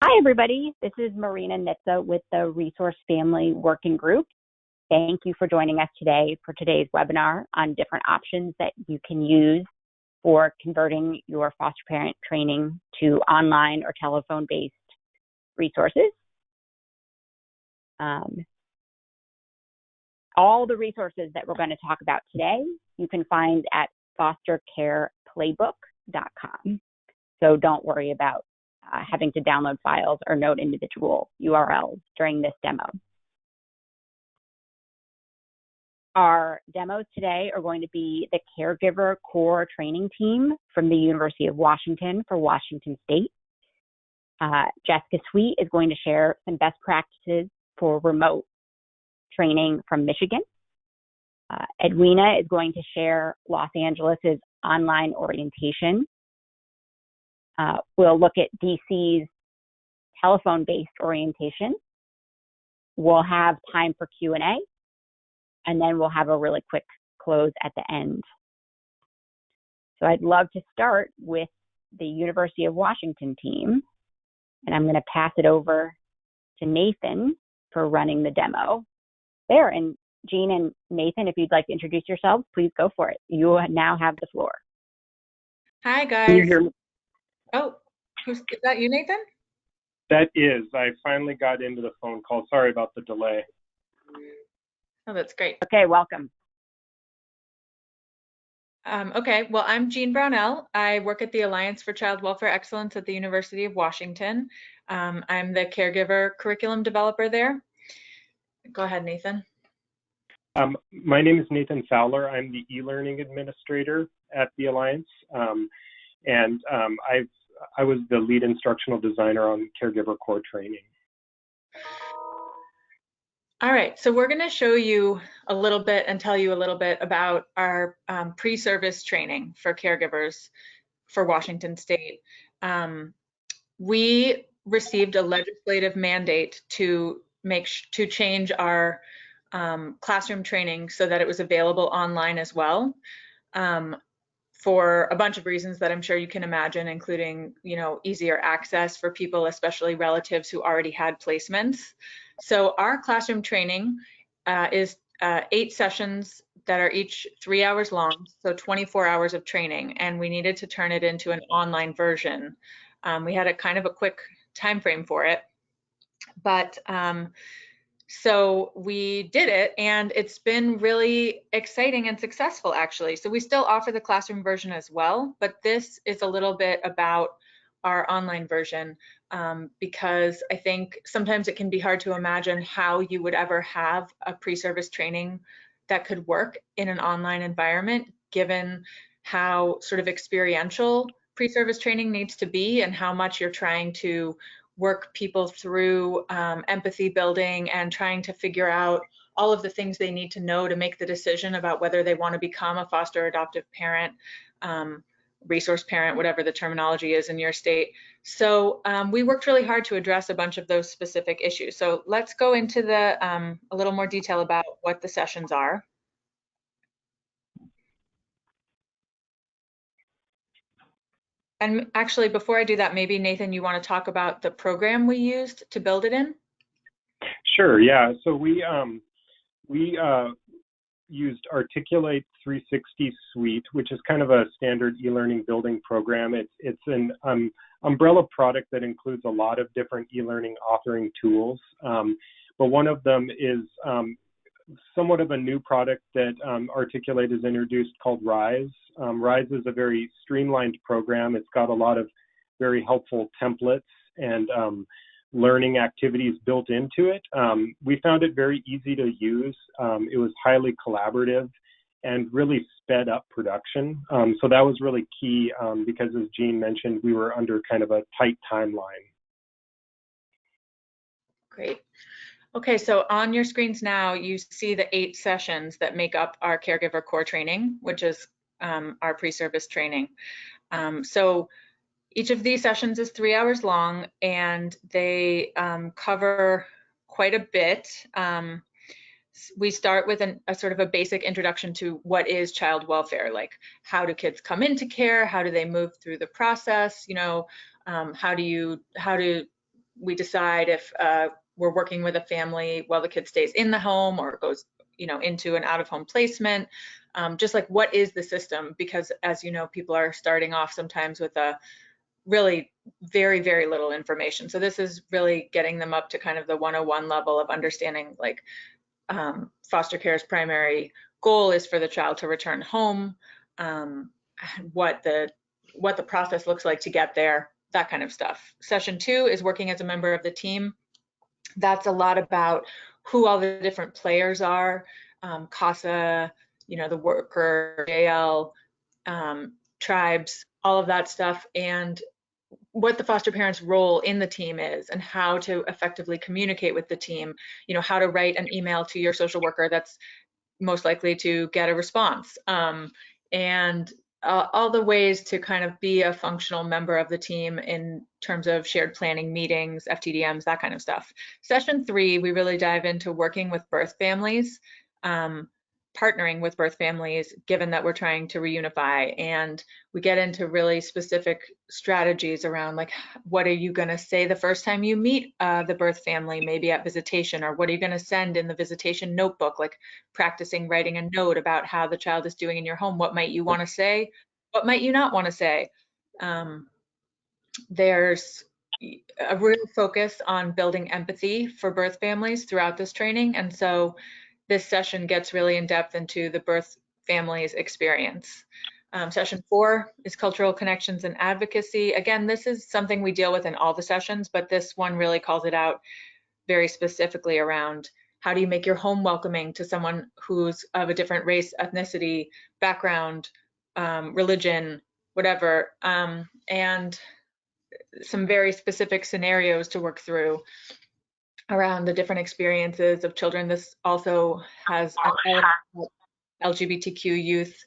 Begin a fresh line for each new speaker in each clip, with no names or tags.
Hi, everybody. This is Marina Nitza with the Resource Family Working Group. Thank you for joining us today for today's webinar on different options that you can use for converting your foster parent training to online or telephone-based resources. All the resources that we're going to talk about today, you can find at fostercareplaybook.com. So don't worry about having to download files or note individual URLs during this demo. Our demos today are going to be the Caregiver Core Training team from the University of Washington for Washington State. Jessica Sweet is going to share some best practices for remote training from Michigan. Edwina is going to share Los Angeles's online orientation. We'll look at DC's telephone-based orientation. We'll have time for Q&A, and then we'll have a really quick close at the end. So I'd love to start with the University of Washington team, and I'm going to pass it over to Nathan for running the demo there. And Jean and Nathan, if you'd like to introduce yourselves, please go for it. You now have the floor.
Hi, guys.
Can you hear me?
Oh, is that you, Nathan?
That is. I finally got into the phone call. Sorry about the delay.
Oh, that's great.
Okay, welcome.
Okay, well, I'm Jean Brownell. I work at the Alliance for Child Welfare Excellence at the University of Washington. I'm the caregiver curriculum developer there. Go ahead, Nathan.
My name is Nathan Fowler. I'm the e-learning administrator at the Alliance, and I was the lead instructional designer on Caregiver Core Training.
All right, so we're going to show you a little bit and tell you a little bit about our pre-service training for caregivers for Washington State. We received a legislative mandate to change our classroom training so that it was available online as well, for a bunch of reasons that I'm sure you can imagine, including, easier access for people, especially relatives who already had placements. So our classroom training is 8 sessions that are each 3 hours long, so 24 hours of training, and we needed to turn it into an online version. We had a kind of a quick time frame for it, but so we did it, and it's been really exciting and successful, actually. So we still offer the classroom version as well, but this is a little bit about our online version, because I think sometimes it can be hard to imagine how you would ever have a pre-service training that could work in an online environment, given how sort of experiential pre-service training needs to be and how much you're trying to work people through empathy building and trying to figure out all of the things they need to know to make the decision about whether they want to become a foster adoptive parent, resource parent, whatever the terminology is in your state. So we worked really hard to address a bunch of those specific issues. So let's go into the a little more detail about what the sessions are. And actually, before I do that, maybe Nathan, you want to talk about the program we used to build it in?
Sure. Yeah. So we used Articulate 360 Suite, which is kind of a standard e-learning building program. It's an umbrella product that includes a lot of different e-learning authoring tools, but one of them is somewhat of a new product that Articulate has introduced called Rise. Rise is a very streamlined program. It's got a lot of very helpful templates and learning activities built into it. We found it very easy to use. It was highly collaborative and really sped up production. So that was really key because, as Jean mentioned, we were under kind of a tight timeline.
Great. Okay, so on your screens now, you see the 8 sessions that make up our Caregiver Core Training, which is our pre-service training. So each of these sessions is 3 hours long, and they cover quite a bit. We start with a sort of a basic introduction to what is child welfare, like how do kids come into care, how do they move through the process, how do we decide if we're working with a family while the kid stays in the home or goes, into an out-of-home placement. Just like, what is the system? Because as you know, people are starting off sometimes with a really very, very little information. So this is really getting them up to kind of the 101 level of understanding, like, foster care's primary goal is for the child to return home, what the process looks like to get there, that kind of stuff. Session 2 is working as a member of the team. That's a lot about who all the different players are, CASA, the worker, JL, tribes, all of that stuff, and what the foster parent's role in the team is and how to effectively communicate with the team, how to write an email to your social worker that's most likely to get a response, and all the ways to kind of be a functional member of the team in terms of shared planning meetings, FTDMs, that kind of stuff. Session 3, we really dive into working with birth families, partnering with birth families, given that we're trying to reunify, and we get into really specific strategies around, like, what are you going to say the first time you meet the birth family, maybe at visitation, or what are you going to send in the visitation notebook, like practicing writing a note about how the child is doing in your home. What might you want to say? What might you not want to say? There's a real focus on building empathy for birth families throughout this training, and so this session gets really in depth into the birth family's experience. Session 4 is cultural connections and advocacy. Again, this is something we deal with in all the sessions, but this one really calls it out very specifically around how do you make your home welcoming to someone who's of a different race, ethnicity, background, religion, whatever, and some very specific scenarios to work through around the different experiences of children. This also has LGBTQ youth,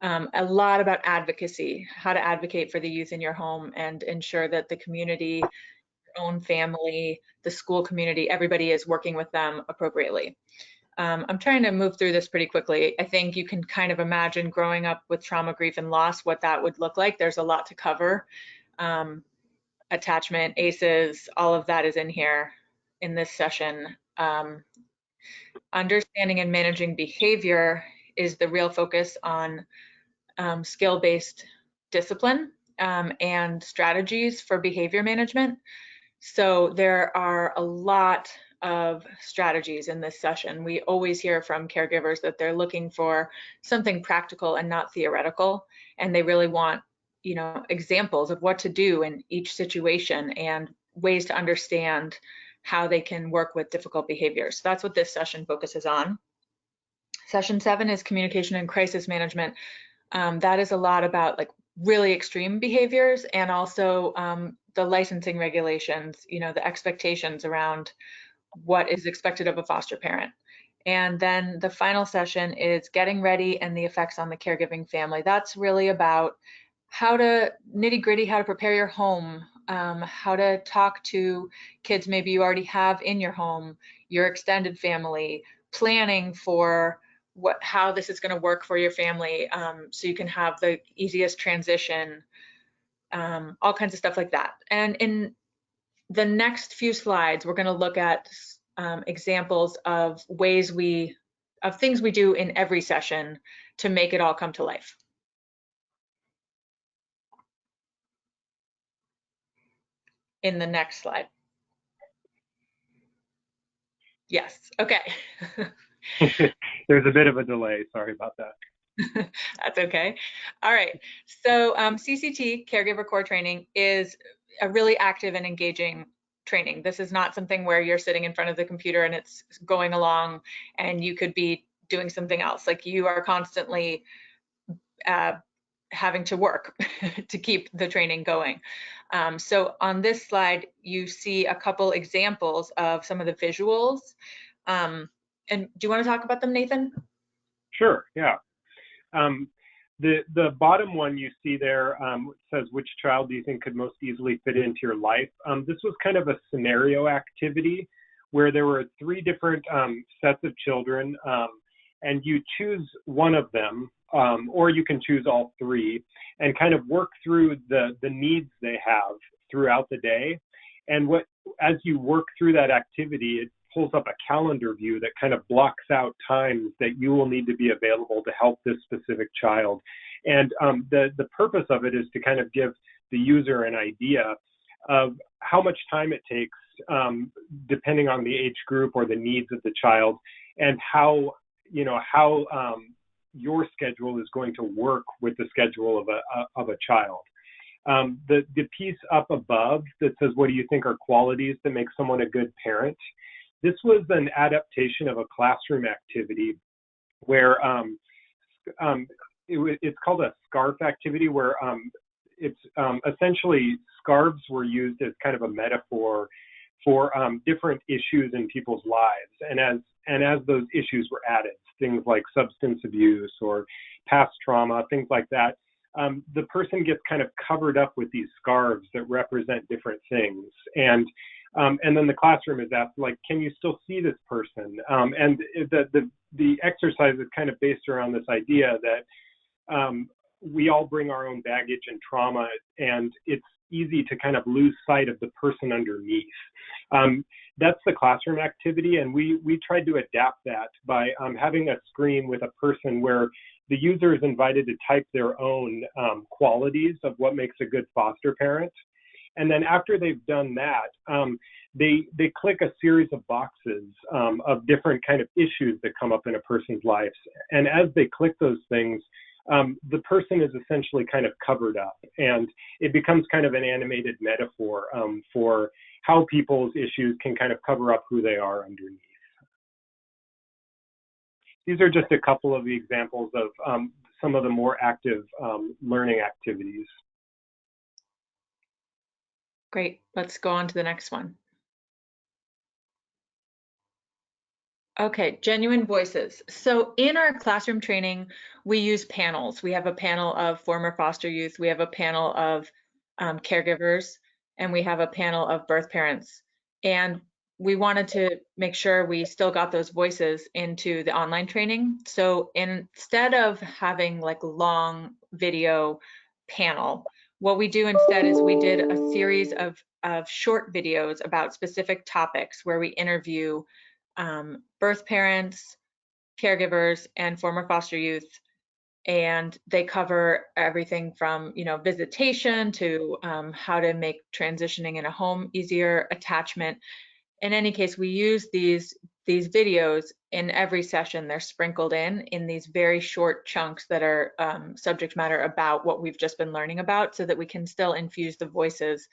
a lot about advocacy, how to advocate for the youth in your home and ensure that the community, your own family, the school community, everybody is working with them appropriately. I'm trying to move through this pretty quickly. I think you can kind of imagine growing up with trauma, grief, and loss, what that would look like. There's a lot to cover. Attachment, ACEs, all of that is in here in this session. Understanding and managing behavior is the real focus on skill-based discipline and strategies for behavior management. So there are a lot of strategies in this session. We always hear from caregivers that they're looking for something practical and not theoretical, and they really want, examples of what to do in each situation and ways to understand how they can work with difficult behaviors. So that's what this session focuses on. Session 7 is communication and crisis management. That is a lot about, like, really extreme behaviors and also the licensing regulations, the expectations around what is expected of a foster parent. And then the final session is getting ready and the effects on the caregiving family. That's really about how to nitty-gritty, how to prepare your home, how to talk to kids maybe you already have in your home, your extended family, planning for how this is going to work for your family, so you can have the easiest transition, all kinds of stuff like that. And in the next few slides, we're going to look at examples of things we do in every session to make it all come to life. In the next slide. Yes, okay.
There's a bit of a delay, sorry about that.
That's okay. All right, so CCT, Caregiver Core Training, is a really active and engaging training. This is not something where you're sitting in front of the computer and it's going along and you could be doing something else. Like, you are constantly having to work to keep the training going. So on this slide, you see a couple examples of some of the visuals. And do you want to talk about them, Nathan?
Sure, yeah. The bottom one you see there says, which child do you think could most easily fit into your life? This was kind of a scenario activity where there were 3 different sets of children, and you choose one of them, or you can choose all 3, and kind of work through the needs they have throughout the day. And what as you work through that activity, it pulls up a calendar view that kind of blocks out times that you will need to be available to help this specific child. And the purpose of it is to kind of give the user an idea of how much time it takes, depending on the age group or the needs of the child, and how your schedule is going to work with the schedule of a child. The piece up above that says, what do you think are qualities that make someone a good parent? This was an adaptation of a classroom activity where it's called a scarf activity, where it's essentially scarves were used as kind of a metaphor for different issues in people's lives. And as those issues were added, things like substance abuse or past trauma, things like that, the person gets kind of covered up with these scarves that represent different things. And then the classroom is asked, like, can you still see this person? And the exercise is kind of based around this idea that we all bring our own baggage and trauma, and it's easy to kind of lose sight of the person underneath. That's the classroom activity, and we tried to adapt that by having a screen with a person where the user is invited to type their own qualities of what makes a good foster parent. And then after they've done that, they click a series of boxes of different kind of issues that come up in a person's life. And as they click those things, the person is essentially kind of covered up, and it becomes kind of an animated metaphor for how people's issues can kind of cover up who they are underneath. These are just a couple of the examples of some of the more active learning activities.
Great. Let's go on to the next one. Okay, genuine voices. So in our classroom training, we use panels. We have a panel of former foster youth, we have a panel of caregivers, and we have a panel of birth parents. And we wanted to make sure we still got those voices into the online training. So instead of having like long video panel, what we do instead is we did a series of short videos about specific topics where we interview birth parents, caregivers, and former foster youth, and they cover everything from visitation to how to make transitioning in a home easier, attachment. In any case, we use these videos in every session. They're sprinkled in these very short chunks that are subject matter about what we've just been learning about, so that we can still infuse the voices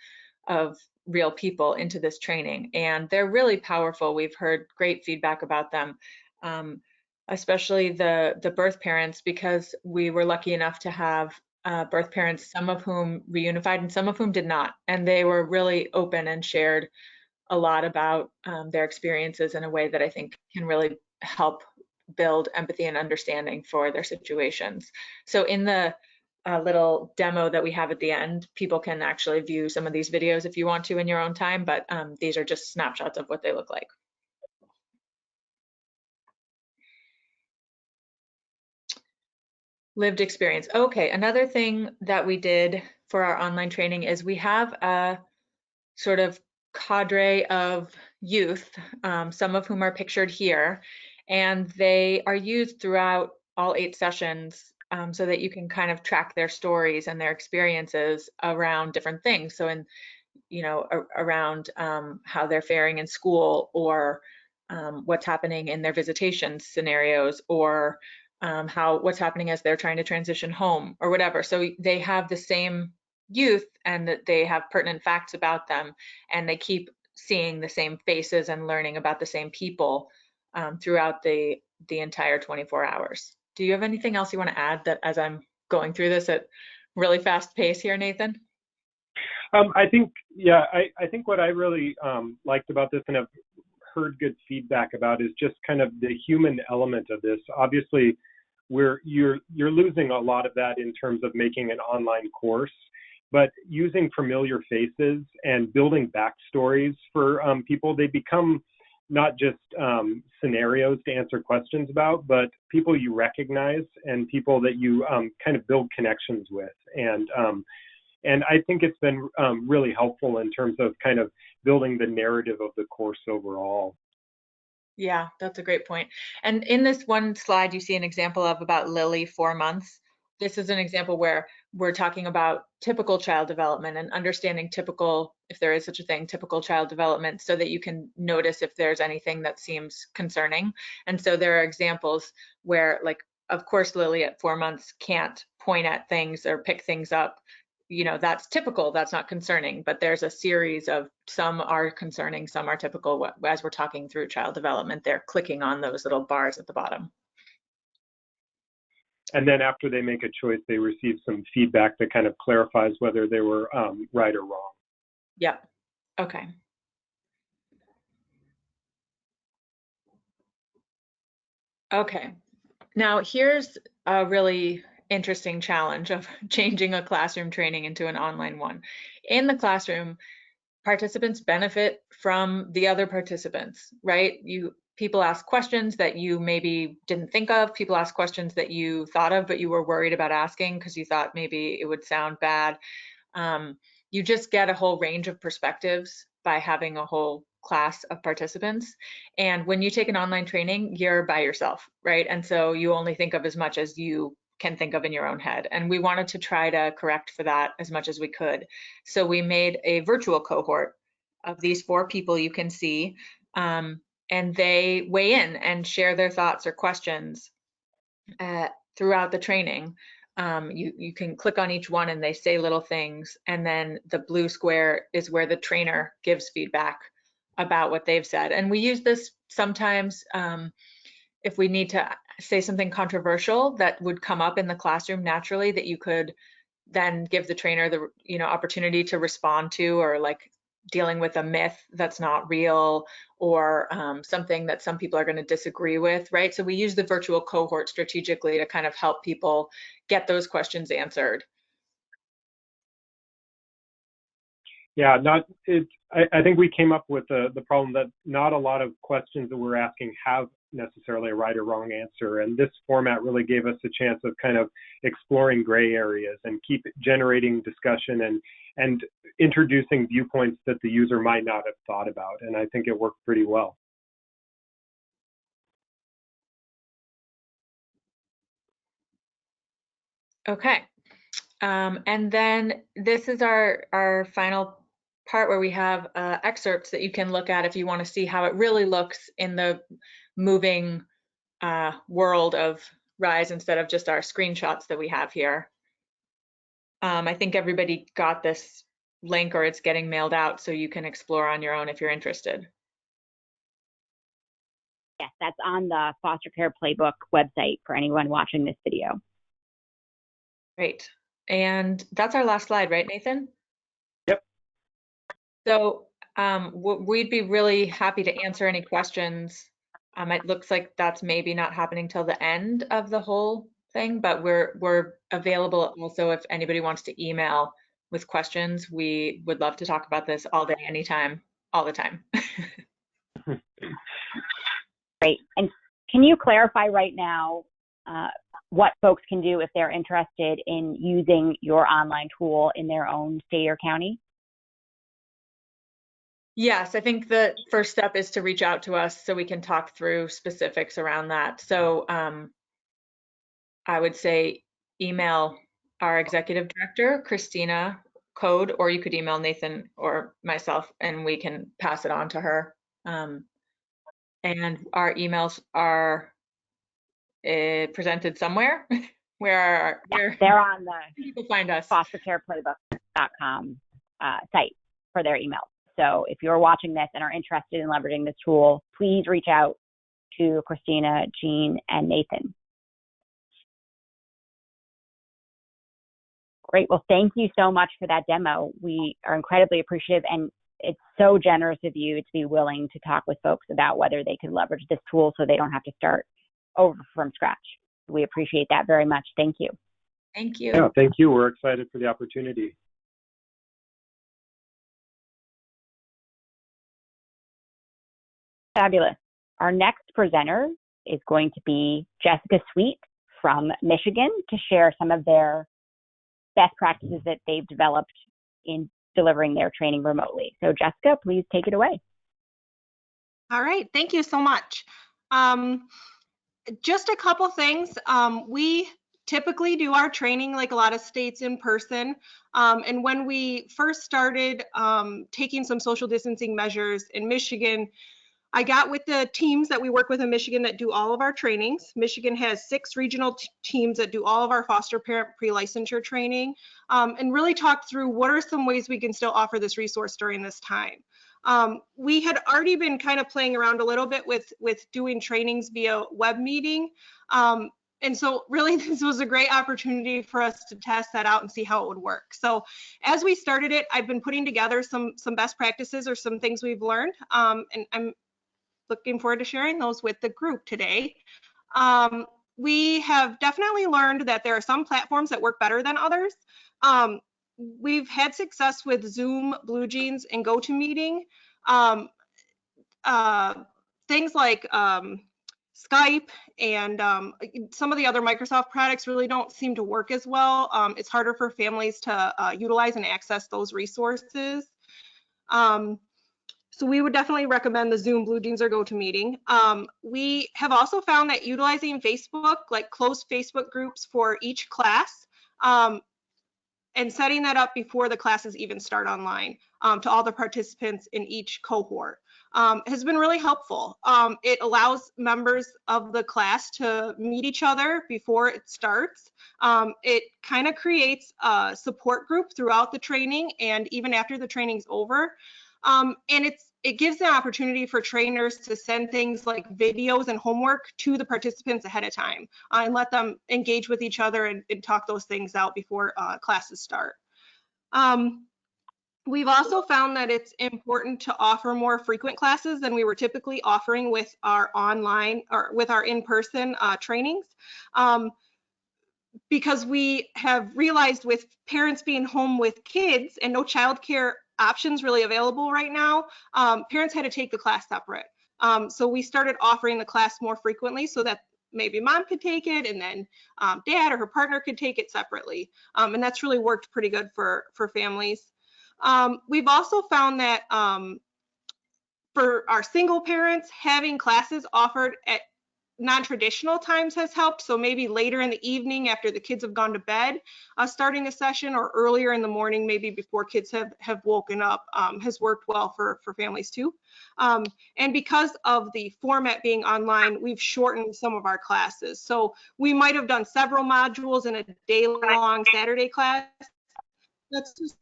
of real people into this training. And they're really powerful. We've heard great feedback about them, especially the birth parents, because we were lucky enough to have birth parents, some of whom reunified and some of whom did not. And they were really open and shared a lot about their experiences in a way that I think can really help build empathy and understanding for their situations. So in the little demo that we have at the end, people can actually view some of these videos if you want to in your own time, but these are just snapshots of what they look like. Lived experience. Okay, another thing that we did for our online training is we have a sort of cadre of youth, some of whom are pictured here, and they are used throughout all 8 sessions so that you can kind of track their stories and their experiences around different things. So around how they're faring in school, or what's happening in their visitation scenarios, or what's happening as they're trying to transition home or whatever. So they have the same youth, and that they have pertinent facts about them, and they keep seeing the same faces and learning about the same people throughout the entire 24 hours. Do you have anything else you want to add, that as I'm going through this at really fast pace here, Nathan?
I think what I really liked about this, and have heard good feedback about, is just kind of the human element of this. Obviously, you're losing a lot of that in terms of making an online course, but using familiar faces and building backstories for people, they become not just scenarios to answer questions about, but people you recognize and people that you kind of build connections with. And And I think it's been really helpful in terms of kind of building the narrative of the course overall.
Yeah, that's a great point. And in this one slide, you see an example of about Lily, 4 months. This is an example where we're talking about typical child development and understanding typical, if there is such a thing, typical child development, so that you can notice if there's anything that seems concerning. And so there are examples where, like, of course, Lily at 4 months can't point at things or pick things up. You know, that's typical, that's not concerning, but there's a series of, some are concerning, some are typical. As we're talking through child development, they're clicking on those little bars at the bottom.
And then after they make a choice, they receive some feedback that kind of clarifies whether they were right or wrong.
Yep. Okay. Okay. Now here's a really interesting challenge of changing a classroom training into an online one. In the classroom, participants benefit from the other participants, right? People ask questions that you maybe didn't think of. People ask questions that you thought of, but you were worried about asking because you thought maybe it would sound bad. You just get a whole range of perspectives by having a whole class of participants. And when you take an online training, you're by yourself, right? And so you only think of as much as you can think of in your own head. And we wanted to try to correct for that as much as we could. So we made a virtual cohort of these 4 people you can see, and they weigh in and share their thoughts or questions throughout the training. You can click on each one and they say little things, and then the blue square is where the trainer gives feedback about what they've said. And we use this sometimes if we need to say something controversial that would come up in the classroom naturally, that you could then give the trainer the opportunity to respond to, or like dealing with a myth that's not real, or something that some people are going to disagree with, right? So we use the virtual cohort strategically to kind of help people get those questions answered.
Yeah, I think we came up with the problem that not a lot of questions that we're asking have necessarily a right or wrong answer. And this format really gave us a chance of kind of exploring gray areas and keep generating discussion and introducing viewpoints that the user might not have thought about. And I think it worked pretty well.
Okay. And then this is our final part where we have excerpts that you can look at if you want to see how it really looks in the moving world of RISE instead of just our screenshots that we have here. I think everybody got this link, or it's getting mailed out, so you can explore on your own if you're interested.
Yes, that's on the Foster Care Playbook website for anyone watching this video.
Great. And that's our last slide, right, Nathan?
Yep.
So we'd be really happy to answer any questions. It looks like that's maybe not happening till the end of the whole thing, but we're available also if anybody wants to email with questions. We would love to talk about this all day, anytime, all the time.
Great. And can you clarify right now what folks can do if they're interested in using your online tool in their own state or county?
Yes, I think the first step is to reach out to us so we can talk through specifics around that. So I would say email our executive director, Christina Code, or you could email Nathan or myself and we can pass it on to her. And our emails are presented somewhere. Where
they're on the
people find us
fostercareplaybook.com site for their emails. So if you're watching this and are interested in leveraging this tool, please reach out to Christina, Jean, and Nathan. Great. Well, thank you so much for that demo. We are incredibly appreciative, and it's so generous of you to be willing to talk with folks about whether they could leverage this tool so they don't have to start over from scratch. We appreciate that very much. Thank you.
Thank you.
Yeah, thank you. We're excited for the opportunity.
Fabulous. Our next presenter is going to be Jessica Sweet from Michigan to share some of their best practices that they've developed in delivering their training remotely. So Jessica, please take it away.
All right, thank you so much. Just a couple things. We typically do our training, like a lot of states, in person. And when we first started taking some social distancing measures in Michigan, I got with the teams that we work with in Michigan that do all of our trainings. Michigan has 6 regional teams that do all of our foster parent pre-licensure training, and really talked through what are some ways we can still offer this resource during this time. We had already been kind of playing around a little bit with doing trainings via web meeting. And so really this was a great opportunity for us to test that out and see how it would work. So as we started it, I've been putting together some best practices or some things we've learned. And I'm looking forward to sharing those with the group today. We have definitely learned that there are some platforms that work better than others. We've had success with Zoom, BlueJeans, and GoToMeeting. Things like Skype and some of the other Microsoft products really don't seem to work as well. It's harder for families to utilize and access those resources. So we would definitely recommend the Zoom, BlueJeans, or GoToMeeting. We have also found that utilizing Facebook, like closed Facebook groups for each class, and setting that up before the classes even start online to all the participants in each cohort has been really helpful. It allows members of the class to meet each other before it starts. It kind of creates a support group throughout the training and even after the training's over. And it gives the opportunity for trainers to send things like videos and homework to the participants ahead of time and let them engage with each other and talk those things out before classes start. We've also found that it's important to offer more frequent classes than we were typically offering with our online or with our in-person trainings. Because we have realized with parents being home with kids and no childcare options really available right now, parents had to take the class separate. So we started offering the class more frequently so that maybe mom could take it and then dad or her partner could take it separately. And that's really worked pretty good for families. We've also found that for our single parents, having classes offered at non-traditional times has helped. So maybe later in the evening after the kids have gone to bed, starting a session, or earlier in the morning, maybe before kids have woken up, has worked well for families too. And because of the format being online, we've shortened some of our classes. So we might have done several modules in a day-long Saturday class. That's just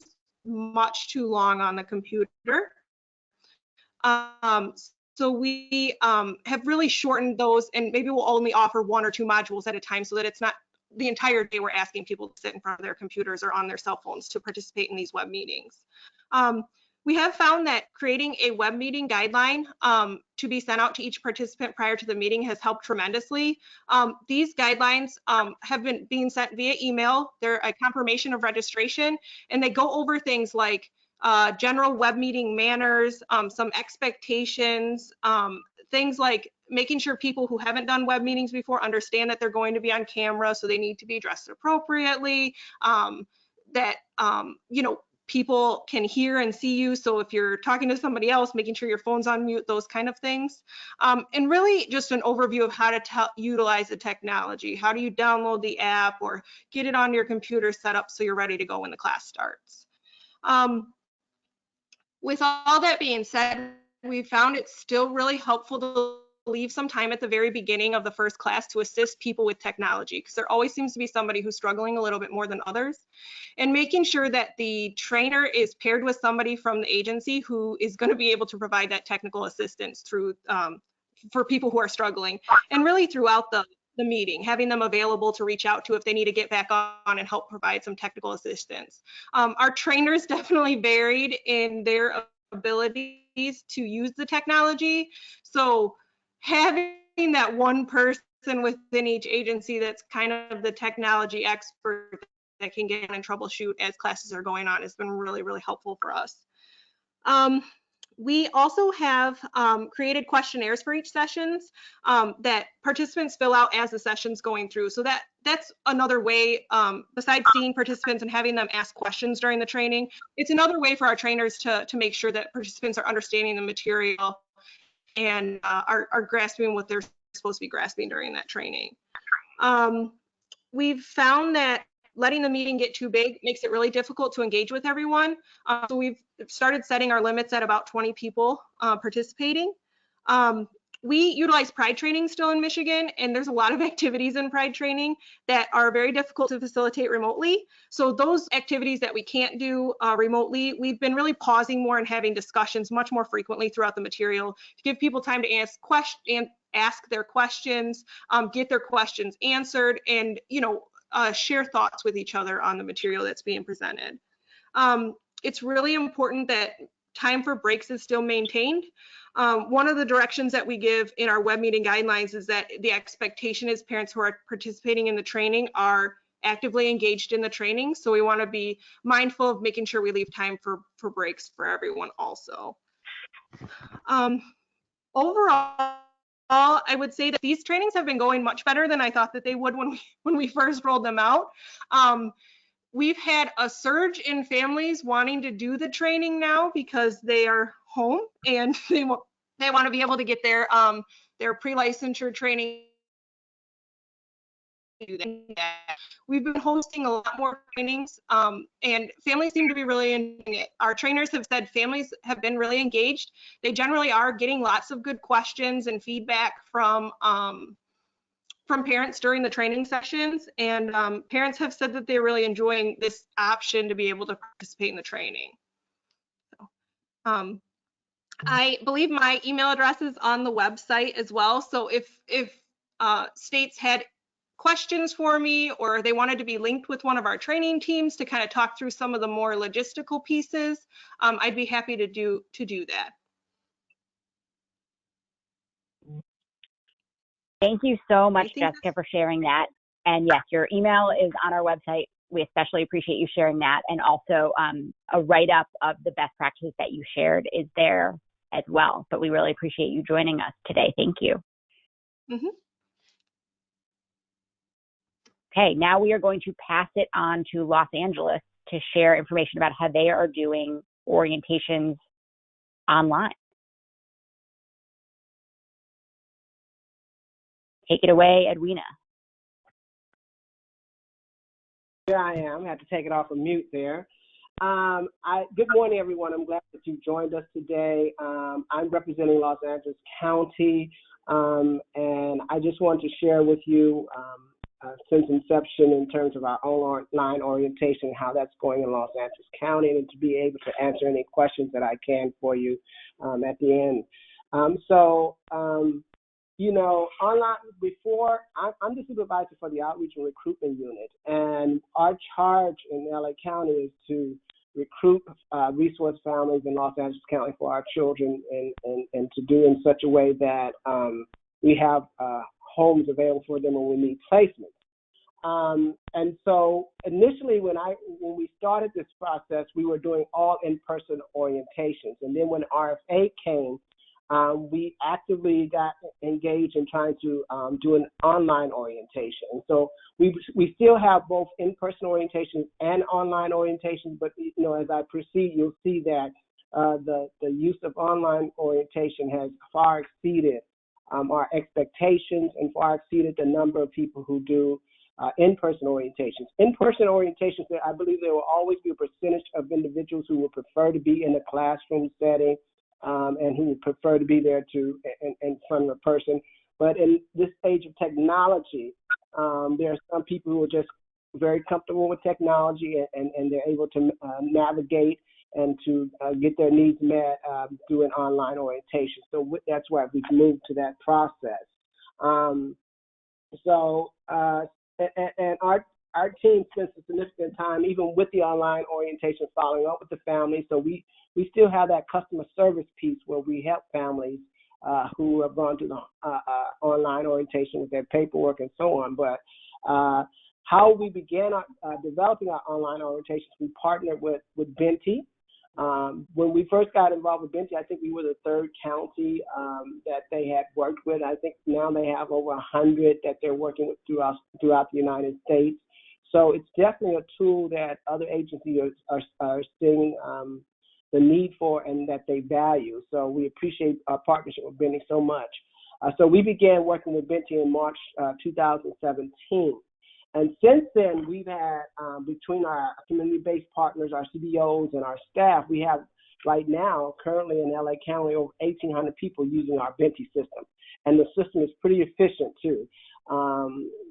much too long on the computer. So we have really shortened those, and maybe we'll only offer 1 or 2 modules at a time so that it's not the entire day we're asking people to sit in front of their computers or on their cell phones to participate in these web meetings. We have found that creating a web meeting guideline to be sent out to each participant prior to the meeting has helped tremendously. These guidelines have been being sent via email. They're a confirmation of registration, and they go over things like general web meeting manners, some expectations, things like making sure people who haven't done web meetings before understand that they're going to be on camera, so they need to be dressed appropriately, that you know, people can hear and see you, so if you're talking to somebody else, making sure your phone's on mute, those kind of things. And really just an overview of how to utilize the technology. How do you download the app or get it on your computer set up so you're ready to go when the class starts. With all that being said, we found it still really helpful to leave some time at the very beginning of the first class to assist people with technology, because there always seems to be somebody who's struggling a little bit more than others, and making sure that the trainer is paired with somebody from the agency who is going to be able to provide that technical assistance through for people who are struggling, and really throughout the meeting, having them available to reach out to if they need to get back on and help provide some technical assistance. Our trainers definitely varied in their abilities to use the technology. So having that one person within each agency that's kind of the technology expert that can get in and troubleshoot as classes are going on has been really, really helpful for us. We also have created questionnaires for each sessions that participants fill out as the session's going through. So that's another way, besides seeing participants and having them ask questions during the training, it's another way for our trainers to make sure that participants are understanding the material and are grasping what they're supposed to be grasping during that training. We've found that letting the meeting get too big makes it really difficult to engage with everyone. So we've started setting our limits at about 20 people participating. We utilize Pride training still in Michigan, and there's a lot of activities in Pride training that are very difficult to facilitate remotely. So those activities that we can't do remotely, we've been really pausing more and having discussions much more frequently throughout the material to give people time to ask their questions, get their questions answered, and share thoughts with each other on the material that's being presented. It's really important that time for breaks is still maintained. One of the directions that we give in our web meeting guidelines is that the expectation is parents who are participating in the training are actively engaged in the training. So we want to be mindful of making sure we leave time for breaks for everyone also. Overall, I would say that these trainings have been going much better than I thought that they would when we first rolled them out. We've had a surge in families wanting to do the training now because they are home and they want to be able to get their pre-licensure training. We've been hosting a lot more trainings and families seem to be really enjoying it. Our trainers have said families have been really engaged. They generally are getting lots of good questions and feedback from parents during the training sessions, and parents have said that they're really enjoying this option to be able to participate in the training. So, I believe my email address is on the website as well. So if states had questions for me or they wanted to be linked with one of our training teams to kind of talk through some of the more logistical pieces, I'd be happy to do that.
Thank you so much, Jessica, for sharing that. And yes, your email is on our website. We especially appreciate you sharing that. And also a write-up of the best practices that you shared is there as well. But we really appreciate you joining us today. Thank you.
Mm-hmm.
Okay, now we are going to pass it on to Los Angeles to share information about how they are doing orientations online. Take it away, Edwina.
Here I am. I had to take it off of mute there. Good morning, everyone. I'm glad that you joined us today. I'm representing Los Angeles County, and I just want to share with you since inception in terms of our online orientation, how that's going in Los Angeles County, and to be able to answer any questions that I can for you at the end. Online before, I'm the supervisor for the Outreach and Recruitment Unit, and our charge in LA County is to recruit resource families in Los Angeles County for our children and to do in such a way that we have homes available for them when we need placements. And so initially when we started this process, we were doing all in-person orientations. And then when RFA came, we actively got engaged in trying to do an online orientation. And so we still have both in-person orientations and online orientations, but as I proceed, you'll see that the use of online orientation has far exceeded our expectations and far exceeded the number of people who do in-person orientations. In-person orientations, I believe there will always be a percentage of individuals who would prefer to be in a classroom setting and who would prefer to be there in front of a person. But in this age of technology, there are some people who are just very comfortable with technology and they're able to navigate and to get their needs met through an online orientation. So that's why we've moved to that process. And our team spends a significant time, even with the online orientation, following up with the family. So we still have that customer service piece where we help families who have gone to the online orientation with their paperwork and so on. But how we began developing our online orientations, we partnered with Venti, When we first got involved with Benty, I think we were the third county that they had worked with. I think now they have over 100 that they're working with throughout the United States. So it's definitely a tool that other agencies are seeing the need for and that they value. So we appreciate our partnership with Benty so much. So we began working with Benty in March 2017. And since then, we've had, between our community-based partners, our CBOs, and our staff, we have right now, currently in LA County, over 1,800 people using our Benty system. And the system is pretty efficient, too.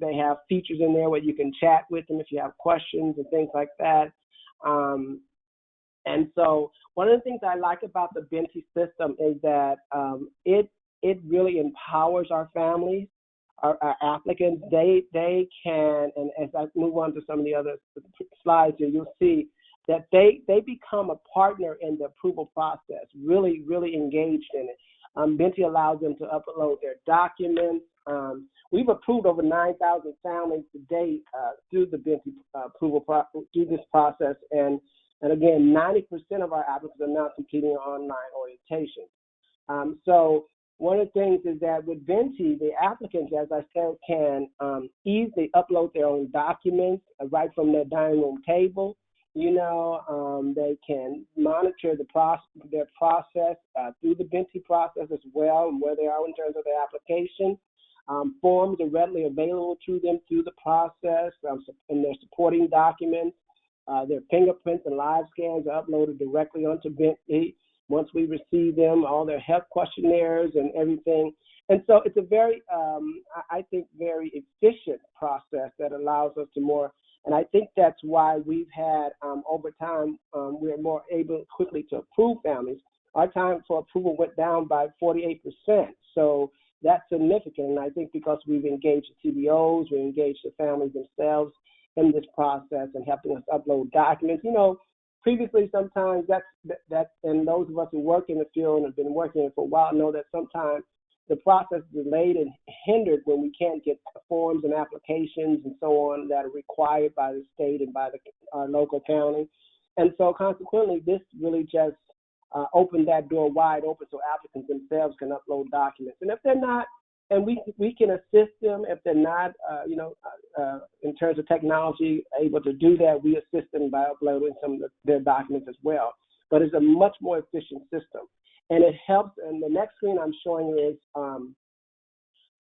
They have features in there where you can chat with them if you have questions and things like that. And so one of the things I like about the Benty system is that it really empowers our families. Our applicants, they can, and as I move on to some of the other slides here, you'll see that they become a partner in the approval process, really engaged in it. Benty allows them to upload their documents. We've approved over 9,000 families to date through the Benty through this process, and again, 90% of our applicants are now completing online orientation. So one of the things is that with Benty, the applicants, as I said, can easily upload their own documents right from their dining room table. They can monitor their process through the Benty process as well, and where they are in terms of their application. Forms are readily available to them through the process, and their supporting documents. Their fingerprints and live scans are uploaded directly onto Benty. Once we receive them, all their health questionnaires and everything. And so it's a very, I think, very efficient process that allows us to more, and I think that's why we've had, over time, we're more able quickly to approve families. Our time for approval went down by 48%. So that's significant. And I think because we've engaged the CBOs, we engaged the families themselves in this process and helping us upload documents. Previously, sometimes that's, and those of us who work in the field and have been working in it for a while know that sometimes the process is delayed and hindered when we can't get forms and applications and so on that are required by the state and by our local county. And so consequently, this really just opened that door wide open so applicants themselves can upload documents. And if they're not, and we can assist them if they're not, in terms of technology, able to do that, we assist them by uploading some of their documents as well. But it's a much more efficient system. And it helps, and the next screen I'm showing you is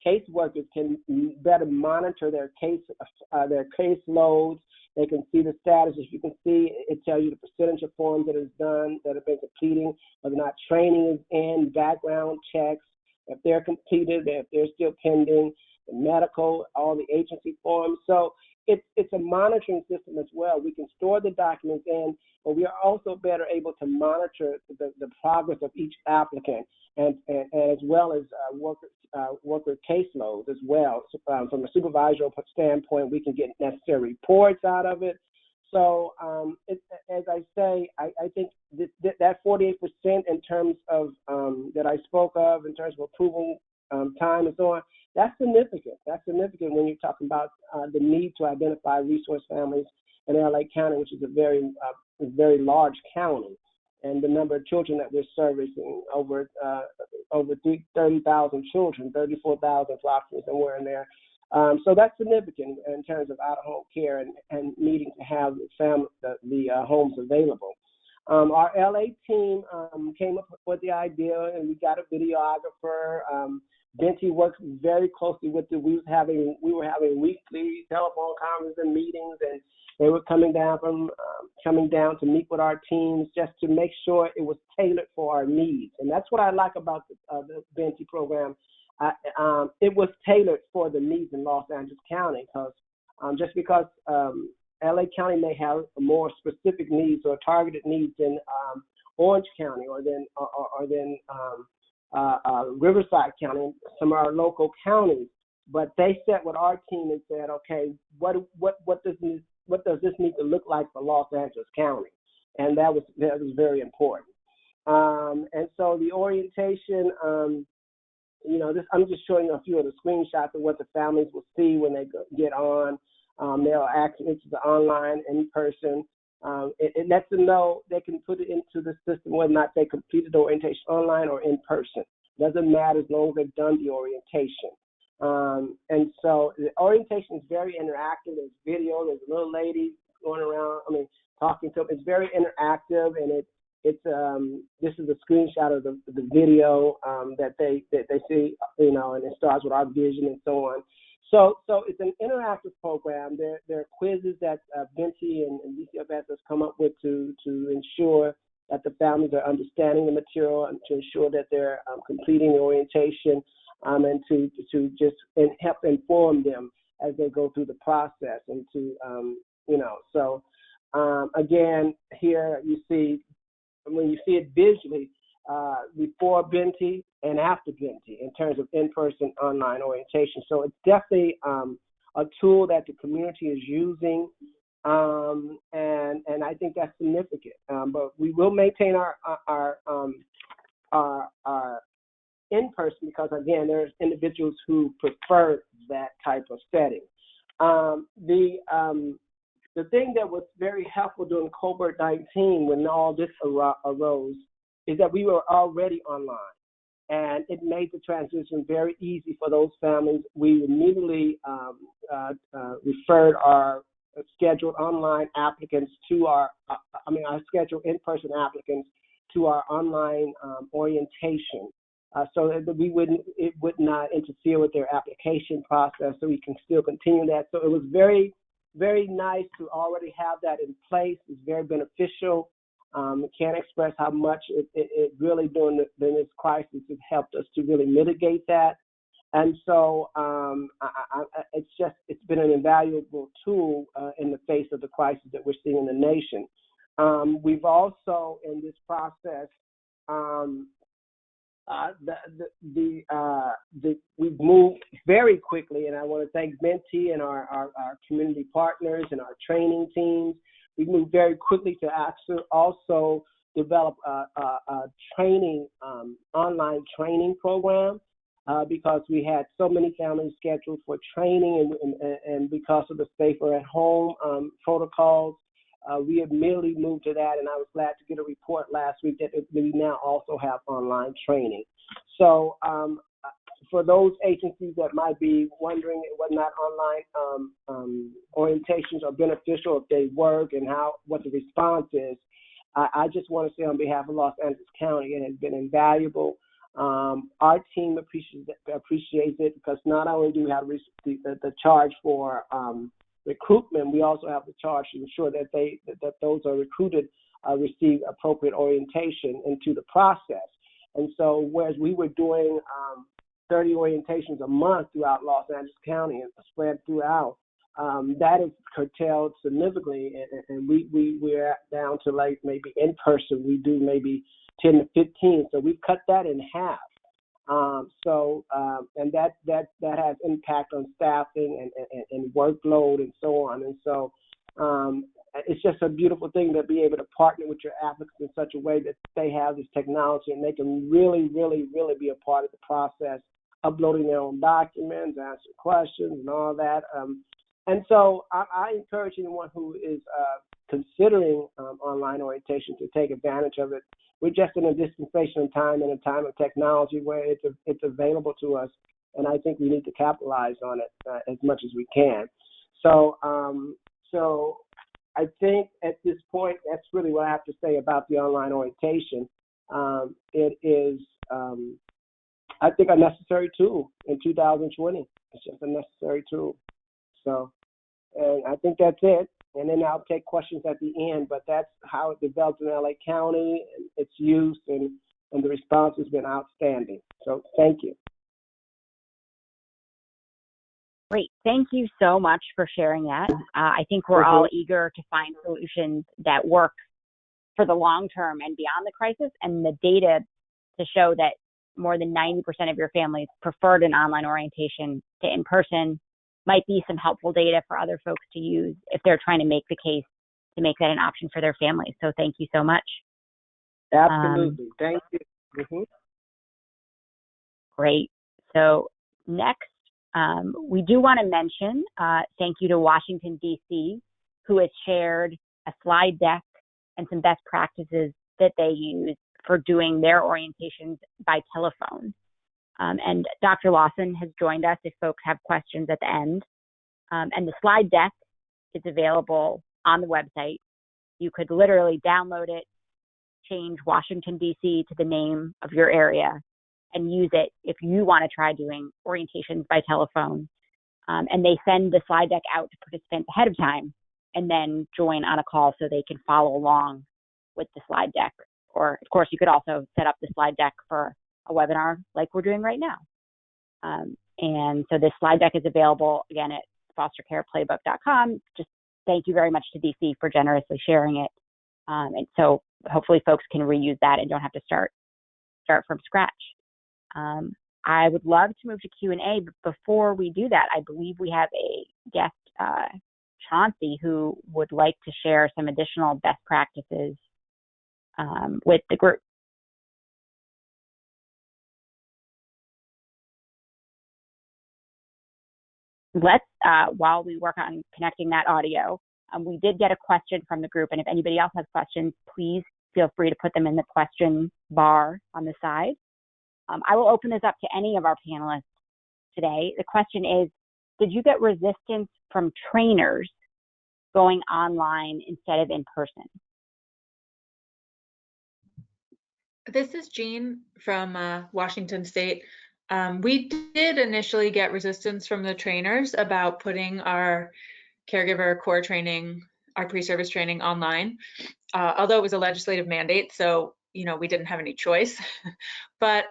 caseworkers can better monitor their caseloads. They can see the status. As you can see, it tells you the percentage of forms that is done, that have been completing, whether or not training is in, background checks, if they're completed, if they're still pending, the medical, all the agency forms. So it's a monitoring system as well. We can store the documents in, but we are also better able to monitor the progress of each applicant, and as well as worker caseloads as well. So, from a supervisorial standpoint, we can get necessary reports out of it. So as I say, I think that 48% in terms of that I spoke of in terms of approval time and so on, that's significant. That's significant when you're talking about the need to identify resource families in LA County, which is a very large county, and the number of children that we're servicing over 30,000 children, 34,000 approximately, somewhere in there. So that's significant in terms of out-of-home care and needing to have the homes available. Our LA team came up with the idea, and we got a videographer. Benty worked very closely with it. We were having weekly telephone conferences and meetings, and they were coming down to meet with our teams just to make sure it was tailored for our needs. And that's what I like about the Benty program. It was tailored for the needs in Los Angeles County, because just because LA County may have more specific needs or targeted needs than Orange County or than Riverside County, some of our local counties, but they sat with our team and said, okay, what does this need to look like for Los Angeles County? And that was very important. And so the orientation, I'm just showing you a few of the screenshots of what the families will see when they get on. They'll actually, it's the online, in person. It lets them know they can put it into the system whether or not they completed the orientation online or in person. Doesn't matter as long as they've done the orientation. And so the orientation is very interactive. There's video. There's a little lady going around. Talking to them. It's very interactive, and this is a screenshot of the video that they see, and it starts with our vision and so on. So it's an interactive program. There are quizzes that Venti and DCFS has come up with to ensure that the families are understanding the material and to ensure that they're completing the orientation, and to just help inform them as they go through the process, and to again, here you see, when you see it visually, before Venti and after Venti in terms of in-person online orientation. So it's definitely a tool that the community is using, and I think that's significant. But we will maintain our in-person, because again, there's individuals who prefer that type of setting. The thing that was very helpful during COVID-19, when all this arose, is that we were already online, and it made the transition very easy for those families. We immediately referred our scheduled online applicants to our scheduled in-person applicants to our online orientation, so that it would not interfere with their application process, so we can still continue that. So it was very, very nice to already have that in place. It's very beneficial. Can't express how much it really during this crisis it helped us to really mitigate that. And so it's been an invaluable tool in the face of the crisis that we're seeing in the nation. We've also, in this process, we've moved very quickly, and I want to thank Venti and our community partners and our training teams. We moved very quickly to actually also develop a training, online training program, because we had so many families scheduled for training, and because of the safer at home protocols, we immediately moved to that, and I was glad to get a report last week that we now also have online training. So for those agencies that might be wondering whether or not online orientations are beneficial, if they work, and what the response is, I just want to say on behalf of Los Angeles County, it has been invaluable. Our team appreciates it, because not only do we have the charge for recruitment, we also have the charge to ensure that those are recruited receive appropriate orientation into the process. And so, whereas we were doing 30 orientations a month throughout Los Angeles County and spread throughout, that is curtailed significantly, and we're down to like maybe in person we do maybe 10 to 15. So we've cut that in half. And that has impact on staffing and workload and so on. And so it's just a beautiful thing to be able to partner with your applicants in such a way that they have this technology and they can really, really, really be a part of the process, uploading their own documents, answering questions and all that. And so I encourage anyone who is considering online orientation to take advantage of it. We're just in a dispensation of time and a time of technology where it's available to us, and I think we need to capitalize on it as much as we can. So I think at this point, that's really what I have to say about the online orientation. It is, I think, a necessary tool in 2020. It's just a necessary tool. So, and I think that's it. And then I'll take questions at the end, but that's how it developed in LA County, and its use, and the response has been outstanding. So thank you.
Great. Thank you so much for sharing that. I think we're all eager to find solutions that work for the long term and beyond the crisis, and the data to show that more than 90% of your families preferred an online orientation to in-person might be some helpful data for other folks to use if they're trying to make the case to make that an option for their families. So thank you so much.
Absolutely. Thank you. Mm-hmm.
Great. So next, we do want to mention thank you to Washington, D.C., who has shared a slide deck, and some best practices that they use for doing their orientations by telephone. And Dr. Lawson has joined us if folks have questions at the end. And the slide deck is available on the website. You could literally download it, change Washington, D.C. to the name of your area, and use it if you want to try doing orientations by telephone. And they send the slide deck out to participants ahead of time and then join on a call so they can follow along with the slide deck. Or, of course, you could also set up the slide deck for a webinar like we're doing right now. And so this slide deck is available, again, at fostercareplaybook.com. Just thank you very much to DC for generously sharing it. And so hopefully folks can reuse that and don't have to start from scratch. I would love to move to Q&A, but before we do that, I believe we have a guest, Chauncey, who would like to share some additional best practices with the group. Let's, while we work on connecting that audio, we did get a question from the group, and if anybody else has questions, please feel free to put them in the question bar on the side. I will open this up to any of our panelists today. The question is, did you get resistance from trainers going online instead of in person?
This is Jean from Washington State. We did initially get resistance from the trainers about putting our Caregiver Core Training, our pre-service training online, although it was a legislative mandate, so we didn't have any choice. But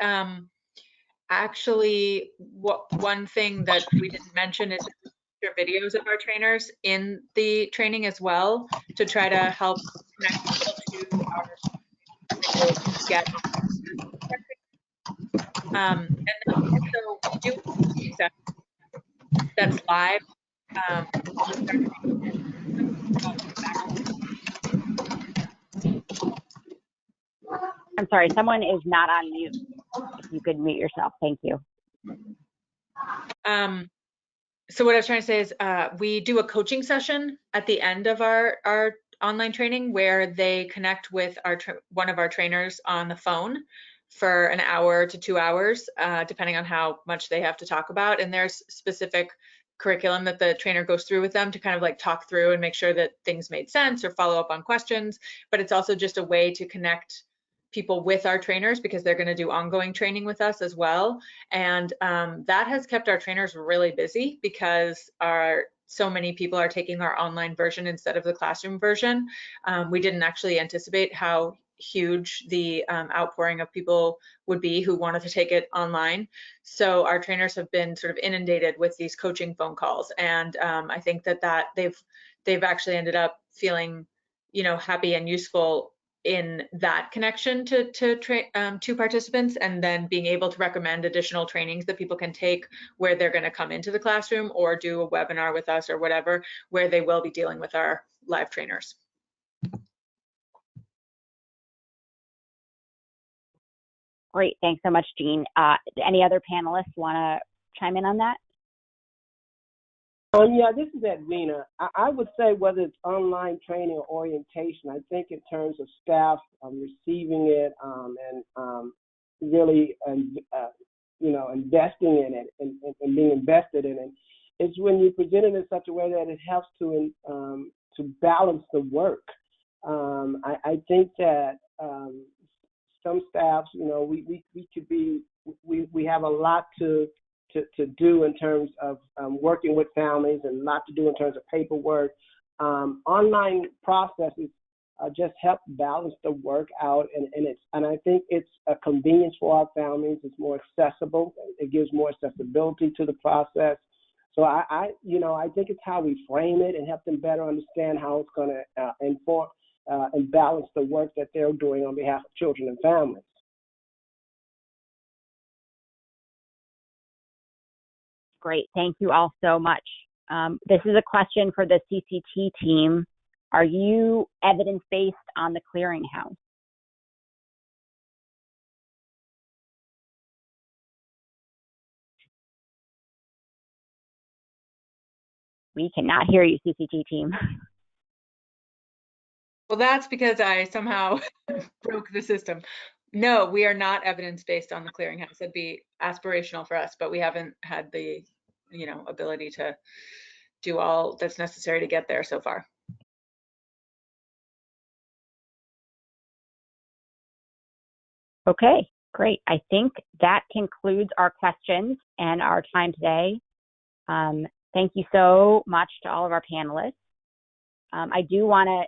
actually, one thing that we didn't mention is videos of our trainers in the training as well, to try to help connect people to our get. And then also we do that's live.
I'm sorry, someone is not on mute. If you could mute yourself, thank you.
So what I was trying to say is we do a coaching session at the end of our online training where they connect with one of our trainers on the phone for an hour to 2 hours, depending on how much they have to talk about. And there's specific curriculum that the trainer goes through with them to kind of like talk through and make sure that things made sense or follow up on questions. But it's also just a way to connect people with our trainers because they're going to do ongoing training with us as well. And that has kept our trainers really busy because so many people are taking our online version instead of the classroom version. We didn't actually anticipate how huge the outpouring of people would be who wanted to take it online. So our trainers have been sort of inundated with these coaching phone calls. And I think that they've actually ended up feeling, happy and useful in that connection to participants, and then being able to recommend additional trainings that people can take where they're going to come into the classroom or do a webinar with us or whatever, where they will be dealing with our live trainers.
Great, thanks so much, Jean. Any other panelists want to chime in on that?
Yeah, this is Edwina. I would say whether it's online training or orientation, I think in terms of staff receiving it and really, investing in it and being invested in it, it's when you present it in such a way that it helps to balance the work. I think that some staffs, we have a lot to do in terms of working with families and a lot to do in terms of paperwork. Online processes just help balance the work out, and I think it's a convenience for our families. It's more accessible. It gives more accessibility to the process. So I think it's how we frame it and help them better understand how it's going to inform and balance the work that they're doing on behalf of children and families.
Great, thank you all so much. This is a question for the CCT team. Are you evidence-based on the clearinghouse? We cannot hear you, CCT team.
Well, that's because I somehow broke the system. No, we are not evidence-based on the clearinghouse. That'd be aspirational for us, but we haven't had the, ability to do all that's necessary to get there so far.
Okay, great. I think that concludes our questions and our time today. Thank you so much to all of our panelists. I do want to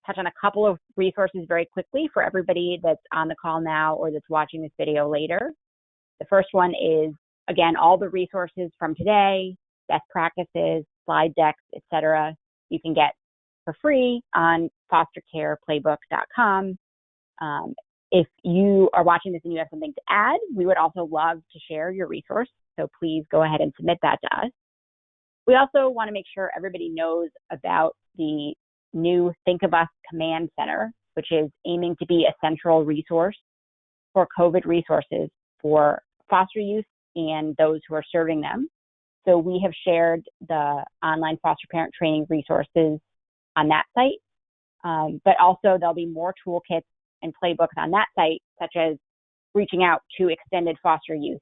touch on a couple of resources very quickly for everybody that's on the call now or that's watching this video later. The first one is, again, all the resources from today, best practices, slide decks, etc. you can get for free on fostercareplaybook.com. If you are watching this and you have something to add, we would also love to share your resource. So please go ahead and submit that to us. We also want to make sure everybody knows about the new Think of Us Command Center, which is aiming to be a central resource for COVID resources for foster youth and those who are serving them. So we have shared the online foster parent training resources on that site, but also there'll be more toolkits and playbooks on that site, such as reaching out to extended foster youth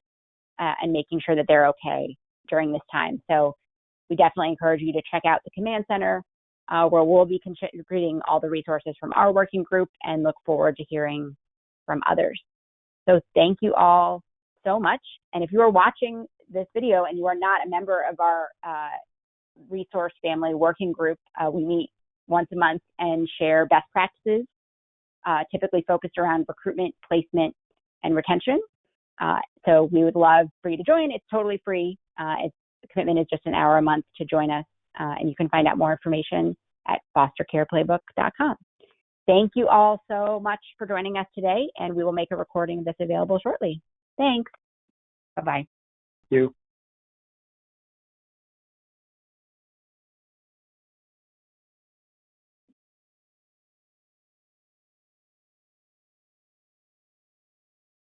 and making sure that they're okay during this time. So we definitely encourage you to check out the Command Center, where we'll be contributing all the resources from our working group and look forward to hearing from others. So thank you all so much. And if you are watching this video and you are not a member of our resource family working group, we meet once a month and share best practices, typically focused around recruitment, placement, and retention. So we would love for you to join. It's totally free. The commitment is just an hour a month to join us, and you can find out more information at fostercareplaybook.com. Thank you all so much for joining us today, and we will make a recording of this available shortly. Thanks. Bye-bye.
Thank you.